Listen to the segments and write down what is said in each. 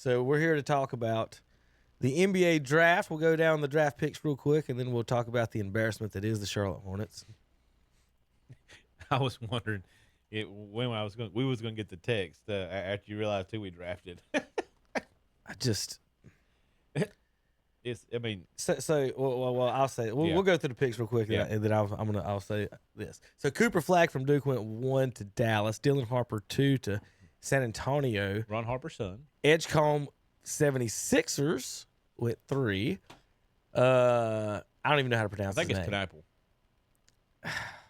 So we're here to talk about the NBA draft. We'll go down the draft picks real quick, and then we'll talk about the embarrassment that is the Charlotte Hornets. I was wondering when we was going to get the text after you realized who we drafted. Well, I'll say we'll go through the picks real quick, and then I'll say this. So Cooper Flagg from Duke went 1 to Dallas. Dylan Harper 2 to San Antonio. Ron Harper's son. Edgecombe 76ers went 3. I don't even know how to pronounce his name. I think it's Kniple.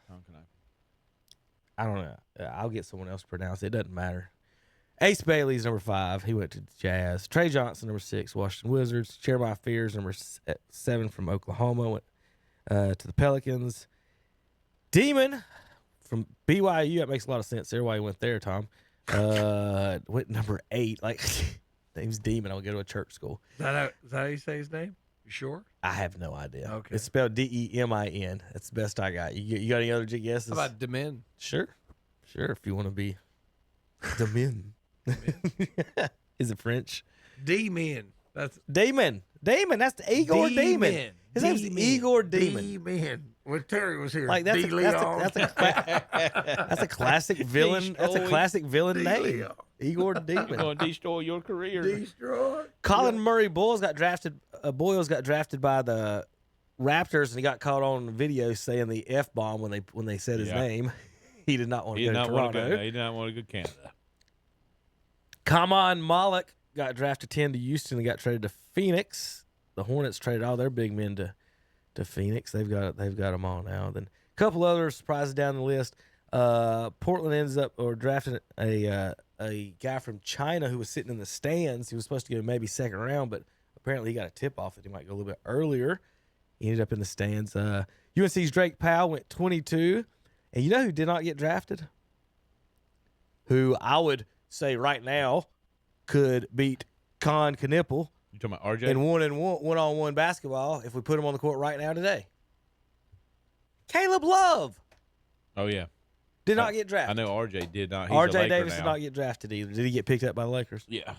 Tom Kniple. I don't know. I'll get someone else to pronounce it. It doesn't matter. Ace Bailey's number 5. He went to Jazz. Trey Johnson, number 6, Washington Wizards. Jeremiah Fears, number 7 from Oklahoma, went to the Pelicans. Demon from BYU. That makes a lot of sense there why he went there, Tom. Went number 8. Like, name's Demon. I'll go to a church school. Is that how you say his name? You sure? I have no idea. Okay. It's spelled Demin. That's the best I got. You got any other guesses? How about Demin? Sure, if you want to be Demin. Is it French? D-Men. That's Damon. That's the Igor Demon. His name's Igor Demon. D-Men. When Terry was here, like that's a classic villain. That's a classic villain name. Igor Demon. Going to destroy your career. Destroy. Colin Murray Boyles got drafted by the Raptors, and he got caught on video saying the F-bomb when they said his name. He did not want to go to Toronto. He did not want to go to Canada. Kamon Malik got drafted 10 to Houston and got traded to Phoenix. The Hornets traded all their big men to Phoenix. They've got them all now. Then a couple other surprises down the list. Portland ends up drafting a guy from China who was sitting in the stands. He was supposed to go maybe second round, but apparently he got a tip off that he might go a little bit earlier. He ended up in the stands. UNC's Drake Powell went 22. And you know who did not get drafted? Who I would say right now could beat Con Knipple. You talking about RJ? In one-on-one basketball if we put him on the court right now today. Caleb Love. Oh, yeah. Did not get drafted. I know RJ did not. He's RJ Davis did not get drafted either. Did he get picked up by the Lakers? Yeah.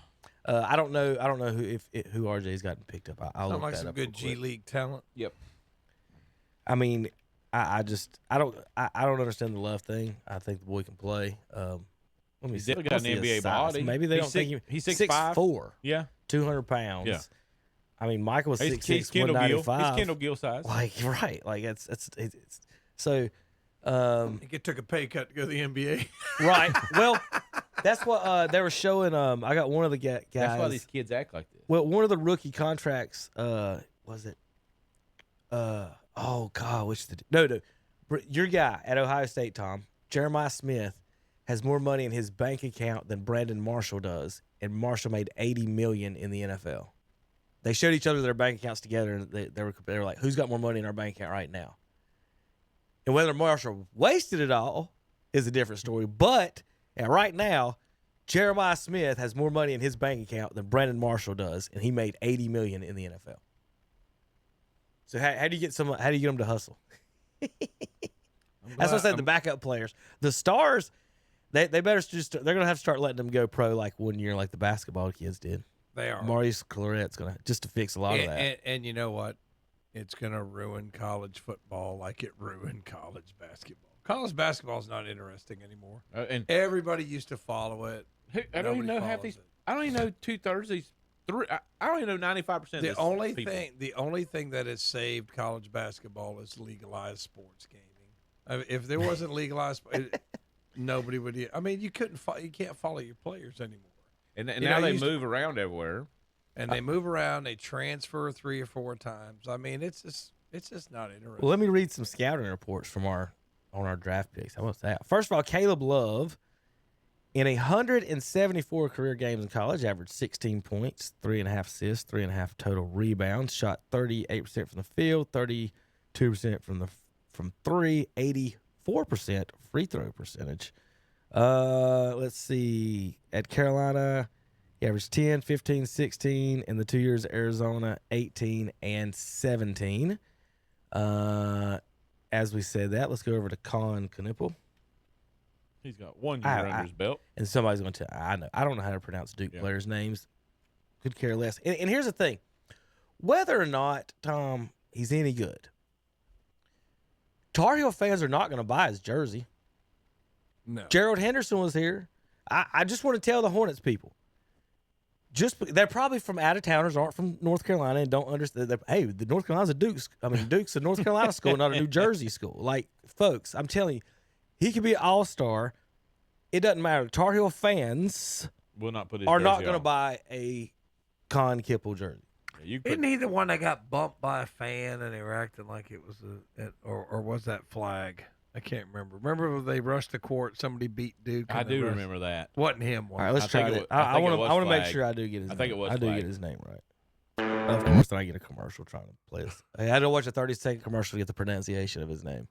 I don't know who RJ's gotten picked up. I'll look like that some up good G League talent. Yep. I mean, I don't understand the Love thing. I think the boy can play. Let me see. He's got an NBA body. Maybe they don't think he's 6'4". Yeah. 200 pounds. Yeah. I mean, Michael was 6'6", He's Kendall Gill. 195. He's Kendall Gill size. Like, right. Like, it's so. I think it took a pay cut to go to the NBA. Right. Well, that's what they were showing. I got one of the guys. That's why these kids act like this. Well, one of the rookie contracts was it? Oh God, no. Your guy at Ohio State, Tom, Jeremiah Smith, has more money in his bank account than Brandon Marshall does, and Marshall made $80 million in the NFL. They showed each other their bank accounts together, and they were like, "Who's got more money in our bank account right now?" And whether Marshall wasted it all is a different story. But right now, Jeremiah Smith has more money in his bank account than Brandon Marshall does, and he made $80 million in the NFL. So how do you get them to hustle? That's what I said. The backup players, the stars, they better they're gonna have to start letting them go pro like 1 year, like the basketball kids did. They are. Maurice Claret's gonna just to fix a lot of that. And you know what? It's gonna ruin college football like it ruined college basketball. College basketball is not interesting anymore. And everybody used to follow it. I don't even know half these. I don't even know 2/3 these. I don't even know 95%. The only thing that has saved college basketball is legalized sports gaming. If there wasn't legalized, nobody would. I mean, you can't follow your players anymore. And now they move around everywhere. And they move around. They transfer 3 or 4 times. I mean, it's just not interesting. Well, let me read some scouting reports from on our draft picks. How about that? First of all, Caleb Love, in 174 career games in college, averaged 16 points, 3.5 assists, 3.5 total rebounds, shot 38% from the field, 32% from three, 84% free throw percentage. Let's see. At Carolina, he averaged 10, 15, 16. In the 2 years at Arizona, 18 and 17. As we said that, let's go over to Con Knipple. He's got 1 year under his belt. And somebody's going to tell I don't know how to pronounce Duke players' names. could care less. And here's the thing. Whether or not, Tom, he's any good, Tar Heel fans are not going to buy his jersey. No. Gerald Henderson was here. I just want to tell the Hornets people, they're probably from out of towners, aren't from North Carolina, and don't understand. Hey, the North Carolina's Duke's a North Carolina school, not a New Jersey school. Like, folks, I'm telling you, he could be an all-star. It doesn't matter. Tar Heel fans will not put his are not jersey going to on. buy a Con Kipple jersey. You Isn't he the one that got bumped by a fan and they were acting like it was or was that Flag? I can't remember. Remember when they rushed the court? Somebody beat Duke. I do remember that. Wasn't him. All right, let's I try think it. it was- I I think it want was to make Flag. sure I do get his I name. think it was I do Flag. get his name right. Of course, then I get a commercial trying to play this. I had to watch a 30-second commercial to get the pronunciation of his name.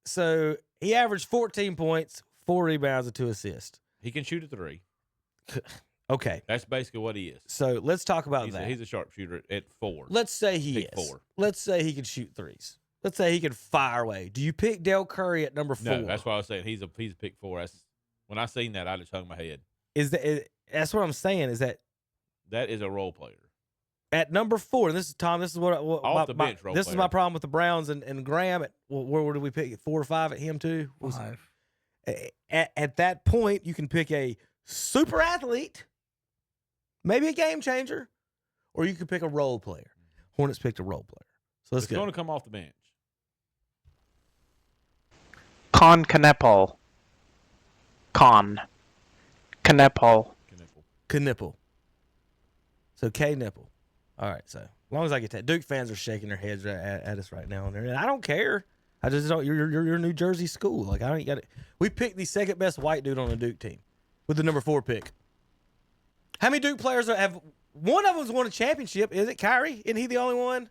So he averaged 14 points, 4 rebounds, and 2 assists. He can shoot a 3. Okay, That's basically what he is. so let's talk about He's that. a sharpshooter at 4. Let's say he Pick is. 4. Let's say he can shoot threes. Let's say he can fire away. Do you pick Del Curry at number 4? No, that's why I was saying he's a pick 4. When I seen that, I just hung my head. That's what I'm saying. Is that That is a role player. at number 4? And this is Tom. This is what Off the bench role this is player. my problem with the Browns and Graham. Where did we pick? 4 or 5 at him too? 5. At that point, you can pick a super athlete, maybe a game changer, or you could pick a role player. Hornets picked a role player. So let's It's go. going to come off the bench. Con Knepel. Con. Knepel. Knipple. So K Nipple. All right. So as long as I get that, Duke fans are shaking their heads at us right now, and I don't care. I just don't. You're New Jersey school. Like, I don't got it. We picked the second best white dude on the Duke team with the number 4 pick. How many Duke players have? One of them's won a championship. Is it Kyrie? Isn't he the only one?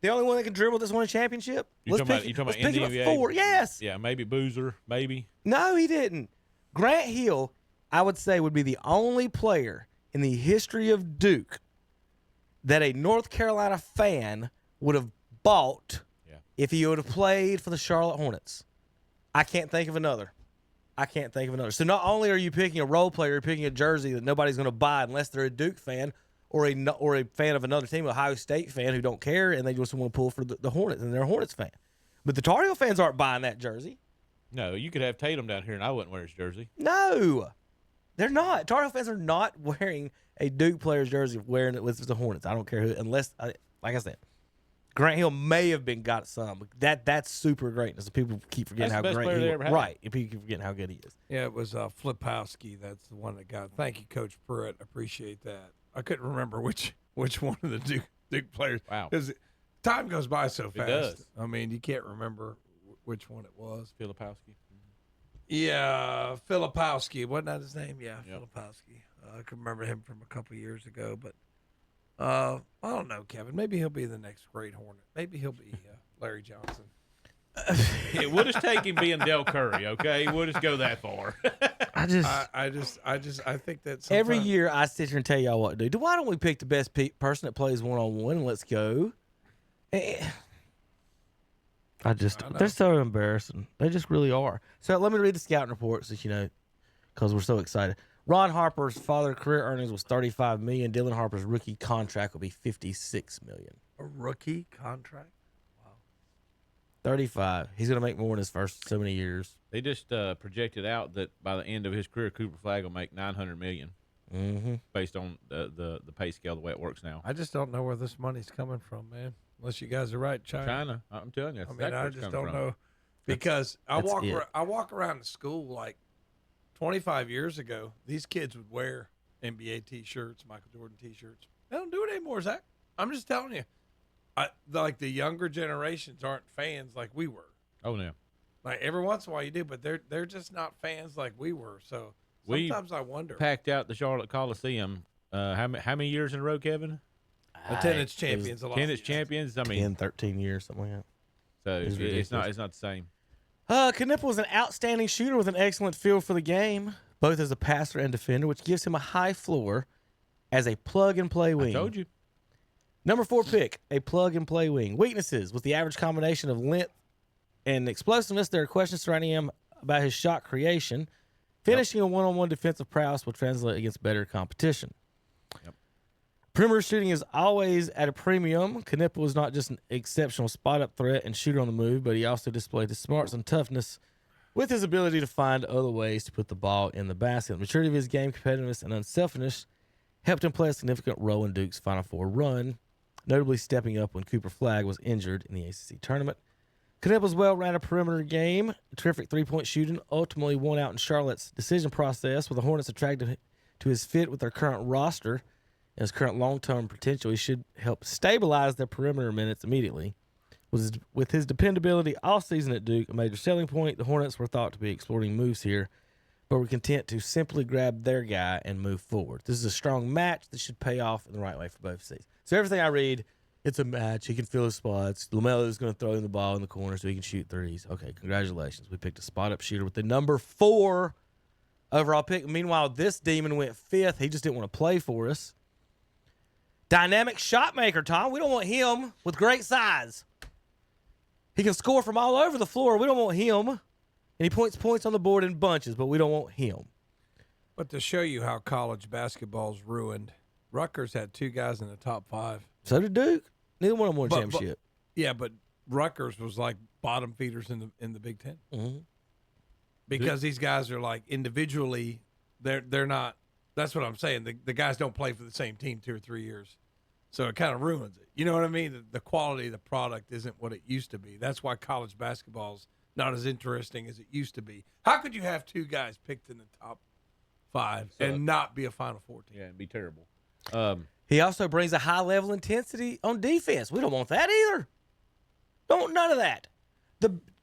The only one that can dribble that's won a championship? You talking about let's pick him NCAA? at 4. Yes. Yeah, maybe Boozer, maybe. No, he didn't. Grant Hill, I would say, would be the only player in the history of Duke that a North Carolina fan would have bought if he would have played for the Charlotte Hornets. I can't think of another. So not only are you picking a role player, you're picking a jersey that nobody's going to buy unless they're a Duke fan or a fan of another team, Ohio State fan who don't care and they just want to pull for the Hornets and they're a Hornets fan. But the Tar Heel fans aren't buying that jersey. No, you could have Tatum down here, and I wouldn't wear his jersey. No, they're not. Tar Heel fans are not wearing a Duke player's jersey wearing it with the Hornets. I don't care who, unless, like I said, Grant Hill may have got some. But that's super greatness. People keep forgetting That's the how best great player he they is. ever had. Right. People keep forgetting how good he is. Yeah, it was Flipowski. That's the one that got. Thank you, Coach Pruitt. Appreciate that. I couldn't remember which one of the Duke players. Wow. Because time goes by so fast. does. I mean, you can't remember which one it was. Filipowski. Yeah, Filipowski. Wasn't that his name? Yeah, Yep. Filipowski. I can remember him from a couple years ago. But I don't know, Kevin. Maybe he'll be the next great Hornet. Maybe he'll be Larry Johnson. It would just take him being Del Curry, okay? We'll just go that far. I think that every sometimes- year I sit here and tell y'all what to do. Why don't we pick the best person that plays one-on-one and let's go? They're so embarrassing. They just really are. So let me read the scouting report so you know, because we're so excited. Ron Harper's father career earnings was $35 million. Dylan Harper's rookie contract will be $56 million. a rookie contract. 35. He's gonna make more in his first so many years. They just projected out that by the end of his career, Cooper Flagg will make $900 million Mm-hmm. based on the pay scale, the way it works now. I just don't know where this money's coming from, man. Unless you guys are right, China, I'm telling you. That's I mean, exactly I where it's just coming don't from. know because I it. walk around the school like 25 years ago. These kids would wear NBA T-shirts, Michael Jordan T-shirts. They don't do it anymore, Zach. I'm just telling you. Like the younger generations aren't fans like we were. Oh, no. Like every once in a while you do, but they're just not fans like we were. So We sometimes I wonder. Packed out the Charlotte Coliseum. How many years in a row, Kevin? Attendance champions a lot. Attendance champions. I mean, 10, 13 years, something like that. so It's it's not ridiculous. the same. Knippel was an outstanding shooter with an excellent feel for the game, both as a passer and defender, which gives him a high floor as a plug-and-play wing. I told you. Number 4 pick, a plug-and-play wing. Weaknesses, with the average combination of length and explosiveness, there are questions surrounding him about his shot creation. Finishing a one-on-one defensive prowess will translate against better competition. Perimeter shooting is always at a premium. Knippel is not just an exceptional spot-up threat and shooter on the move, but he also displayed his smarts and toughness with his ability to find other ways to put the ball in the basket. The maturity of his game, competitiveness, and unselfishness helped him play a significant role in Duke's Final Four run, notably stepping up when Cooper Flagg was injured in the ACC tournament. Knippel's well-rounded perimeter game, terrific three-point shooting, ultimately won out in Charlotte's decision process, with the Hornets attracted to his fit with their current roster and his current long-term potential. He should help stabilize their perimeter minutes immediately. With his dependability all season at Duke, a major selling point, the Hornets were thought to be exploring moves here, but were content to simply grab their guy and move forward. This is a strong match that should pay off in the right way for both sides. So everything I read, it's a match. He can fill his spots. LaMelo is going to throw him the ball in the corner so he can shoot threes. Okay, congratulations. We picked a spot-up shooter with the number 4 overall pick. Meanwhile, this demon went 5th. He just didn't want to play for us. Dynamic shot maker, Tom. We don't want him with great size. He can score from all over the floor. We don't want him. And he points on the board in bunches, but we don't want him. But to show you how college basketball's ruined, Rutgers had 2 guys in the top 5. So did Duke. Neither one of them won a championship. But Rutgers was like bottom feeders in the Big Ten. Mm-hmm. Because these guys are like individually, they're not. That's what I'm saying. The guys don't play for the same team 2 or 3 years. So it kind of ruins it. You know what I mean? The quality of the product isn't what it used to be. That's why college basketball's not as interesting as it used to be. How could you have 2 guys picked in the top 5 and not be a Final Four team? Yeah, it'd be terrible. He also brings a high level intensity on defense. We don't want that either. None of that.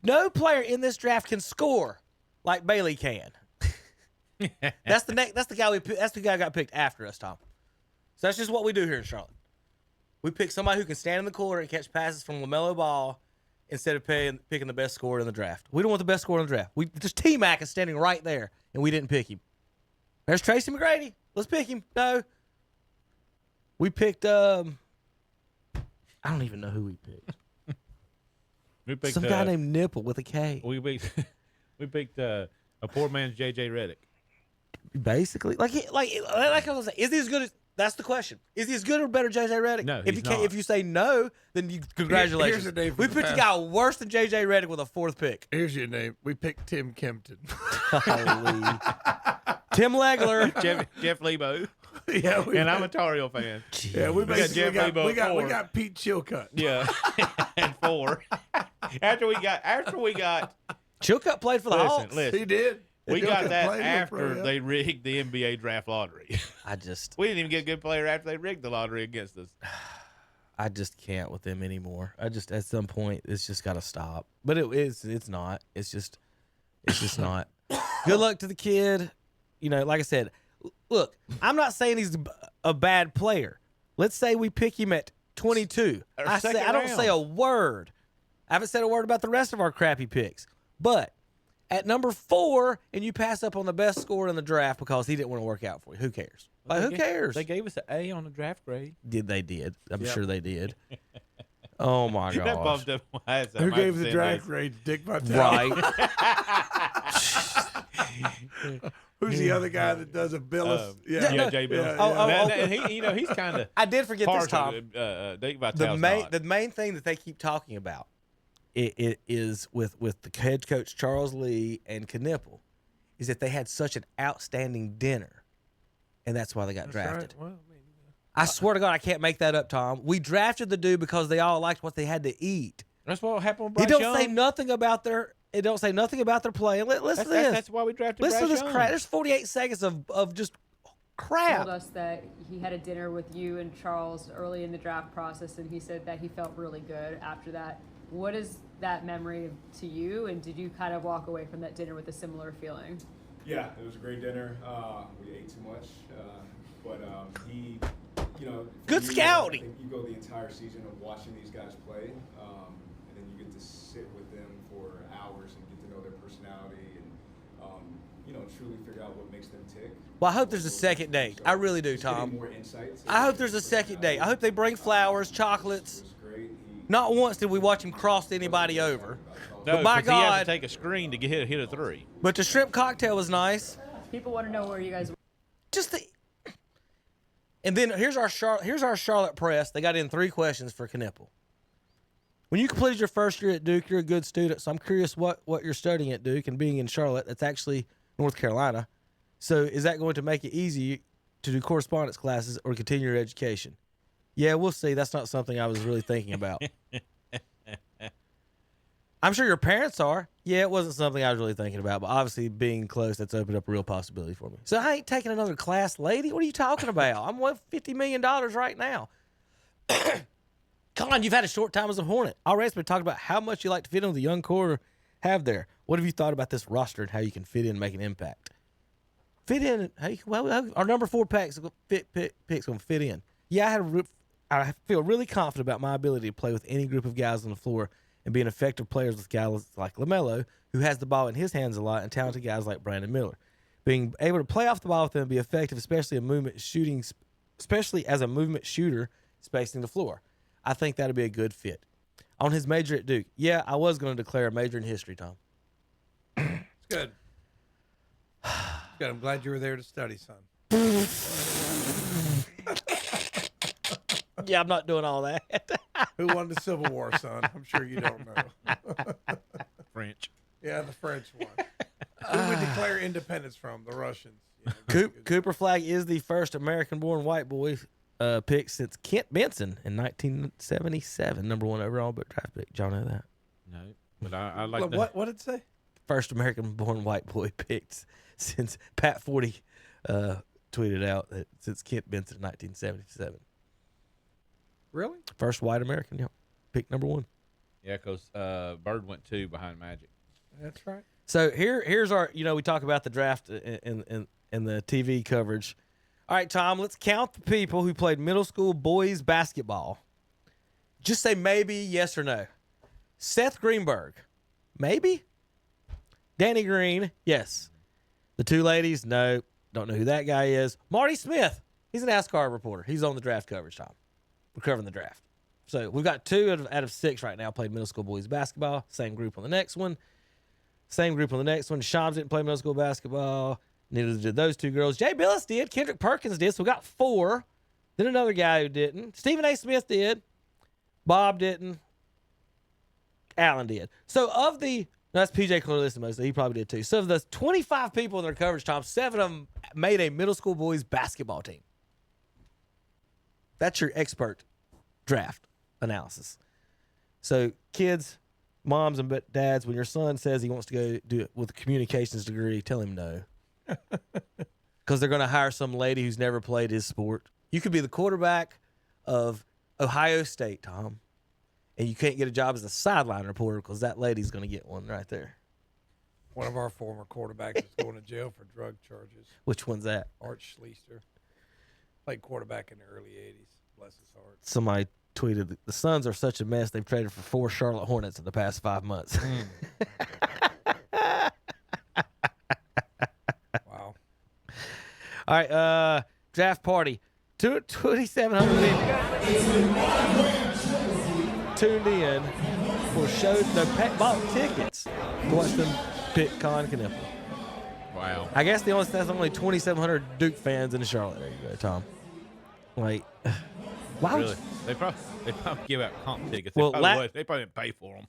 No player in this draft can score like Bailey can. That's the guy That's the guy got picked after us, Tom. So that's just what we do here in Charlotte. We pick somebody who can stand in the corner and catch passes from LaMelo Ball instead of picking the best scorer in the draft. We don't want the best scorer in the draft. Just T-Mac is standing right there, and we didn't pick him. There's Tracy McGrady. Let's pick him. No. We picked, I don't even know who we picked. We picked some guy named Nipple with a K. We picked a poor man's J.J. Redick. Basically. Like I was saying, is he as good as... That's the question. Is he as good or better J.J. Redick? No, if he's not. If you say no, then congratulations. Here's the name for we the picked a past. guy worse than J.J. Redick with a 4th pick. Here's your name. We picked Tim Kempton. Holy. Tim Legler. Jeff Lebo. Yeah, And I'm a Tar Heel fan. Yeah, we got Jeff Lebo we at 4. got Pete Chilcutt. Yeah, and 4. After we got. Chilcutt played for the Hawks. Listen. He did. We got that Played after pro, they rigged the NBA draft lottery. We didn't even get a good player after they rigged the lottery against us. I just can't with them anymore. At some point it's just got to stop. But it's not. It's just not. Good luck to the kid. You know, like I said, look, I'm not saying he's a bad player. Let's say we pick him at 22. I don't say a word. I haven't said a word about the rest of our crappy picks. But at number 4, and you pass up on the best scorer in the draft because he didn't want to work out for you. Who cares? Like, who cares? They gave us an A on the draft grade. They did. I'm sure they did. Oh, my gosh. That bumped up my ass. Who gave the draft grade? Dick Vitale. Right. Who's the other guy that does a Billis? Jay Billis. And he, he's kind of. I did forget this, Tom. Dick Vitale's the main thing that they keep talking about it is with the head coach Charles Lee and Knippel is that they had such an outstanding dinner, and that's why they got drafted. Right. Well, I swear to God, I can't make that up, Tom. We drafted the dude because they all liked what they had to eat. That's what happened with He Bryce don't Young. say nothing about their. It don't say nothing about their play. Listen to this. That's why we drafted Listen Bryce to this Young. crap. There's 48 seconds of just crap. Told us that he had a dinner with you and Charles early in the draft process, and he said that he felt really good after that. What is that memory to you, and did you kind of walk away from that dinner with a similar feeling? Yeah, it was a great dinner. We ate too much, but he, Good scouting. I think you go the entire season of watching these guys play, and then you get to sit with them for hours and get to know their personality and, truly figure out what makes them tick. Well, I hope there's a second date. I really do, Just getting Tom. more insights. I hope there's a second date. I hope they bring flowers, chocolates. It was great. Not once did we watch him cross anybody over. No, But by 'cause he has God- to take a screen to hit a 3. But the shrimp cocktail was nice. People want to know where you guys. Just the. And then here's our Charlotte Press. They got in 3 questions for Knippel. When you completed your first year at Duke, you're a good student. So I'm curious what you're studying at Duke and being in Charlotte. That's actually North Carolina. So is that going to make it easy to do correspondence classes or continue your education? Yeah, we'll see. That's not something I was really thinking about. I'm sure your parents are. Yeah, it wasn't something I was really thinking about, but obviously being close, that's opened up a real possibility for me. So I ain't taking another class, lady. What are you talking about? I'm worth $50 million right now. Colin, you've had a short time as a Hornet. Already it's been talking about how much you like to fit in with the young core have there. What have you thought about this roster and how you can fit in and make an impact? Fit in. Our number 4 pick's going to fit in. Yeah, I feel really confident about my ability to play with any group of guys on the floor and being effective players with guys like LaMelo, who has the ball in his hands a lot, and talented guys like Brandon Miller. Being able to play off the ball with them and be effective, especially as a movement shooter spacing the floor. I think that'd be a good fit. On his major at Duke, yeah, I was going to declare a major in history, Tom. It's good. Good. I'm glad you were there to study, son. Yeah, I'm not doing all that. Who won the Civil War, son? I'm sure you don't know. French. Yeah, the French won. Who would declare independence from? The Russians. Yeah, Cooper Flagg is the first American-born white boy picked since Kent Benson in 1977, number 1 overall draft pick. Did y'all know that? No, but I like Look, that. what did it say? First American-born white boy picked since Pat 40 tweeted out that since Kent Benson in 1977. Really? First white American, yeah, pick number 1. Yeah, because Bird went 2 behind Magic. That's right. So here's our, we talk about the draft and the TV coverage. All right, Tom, let's count the people who played middle school boys basketball. Just say maybe, yes or no. Seth Greenberg, maybe. Danny Green, yes. The 2 ladies, no. Don't know who that guy is. Marty Smith, he's an NASCAR reporter. He's on the draft coverage, Tom. We're covering the draft. So we've got 2 out of 6 right now played middle school boys basketball. Same group on the next one. Shams didn't play middle school basketball. Neither did those 2 girls. Jay Billis did. Kendrick Perkins did. So we got 4. Then another guy who didn't. Stephen A. Smith did. Bob didn't. Allen did. So that's PJ Clarissimo, so he probably did too. So of the 25 people in their coverage, Tom, 7 of them made a middle school boys basketball team. That's your expert draft analysis. So kids, moms, and dads, when your son says he wants to go do it with a communications degree, tell him no. Because they're going to hire some lady who's never played his sport. You could be the quarterback of Ohio State, Tom, and you can't get a job as a sideline reporter because that lady's going to get one right there. One of our former quarterbacks is going to jail for drug charges. Which one's that? Art Schleister. Played quarterback in the early 80s. Bless his heart. Somebody tweeted, the Suns are such a mess, they've traded for 4 Charlotte Hornets in the past 5 months. Wow. All right, draft party. 2,700 people tuned in for bought tickets to watch them pick Colin Knippel. Wow. I guess that's only 2,700 Duke fans in Charlotte. There you go, Tom. Like, why would Really? They probably give out comp tickets. Well, They probably didn't pay for them.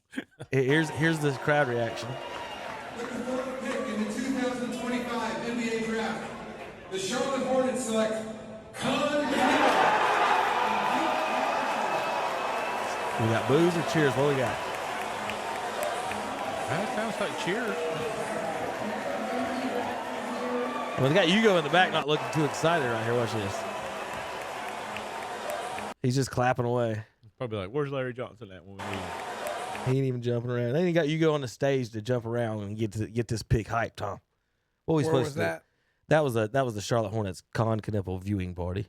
here's the crowd reaction. With the 4th pick in the 2025 NBA Draft, the Charlotte Hornets select Colin Knippel. We got boos or cheers? What we got? That sounds like cheers. Well, we got Hugo in the back, not looking too excited right here. Watch this. He's just clapping away. Probably like, where's Larry Johnson at when we need him? He ain't even jumping around. They ain't got Hugo on the stage to jump around and get this pick hyped, Tom. What are we Where supposed was to do? that? That was the Charlotte Hornets Colin Knippel viewing party.